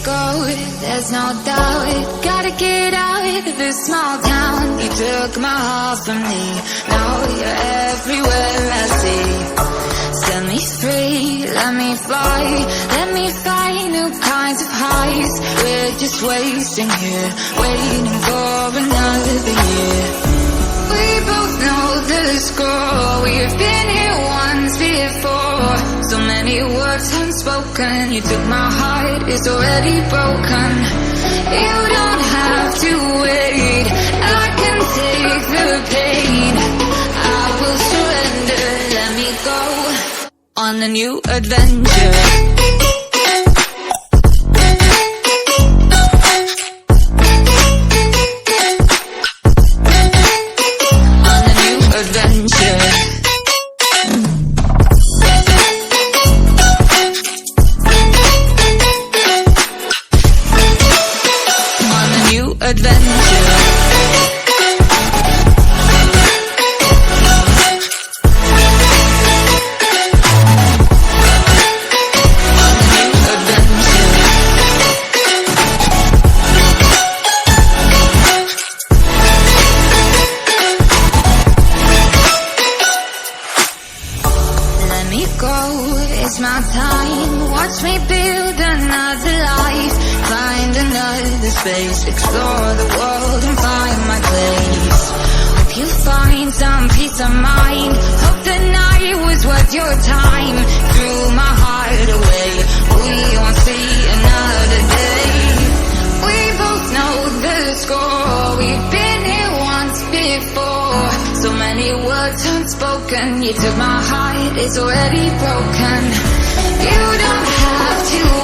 go, there's no doubt. Gotta get out of this small town. You took my heart from me, now you're everywhere I see. Set me free, let me fly, let me find new kinds of highs. We're just wasting here, waiting for another year. We both know the score, we've been here once before. So many words unspoken, you took my heart, it's already broken. You don't have to wait, I can take the pain. I will surrender, let me go on a new adventure. It's my time, watch me build another life. Find another space, explore the world and find my place. Hope you find some peace of mind, hope the night was worth your time. Threw my heart away, we won't see another day. We both know the score, we've been here once before. So many words unspoken, you took my heart, it's already broken. You don't have to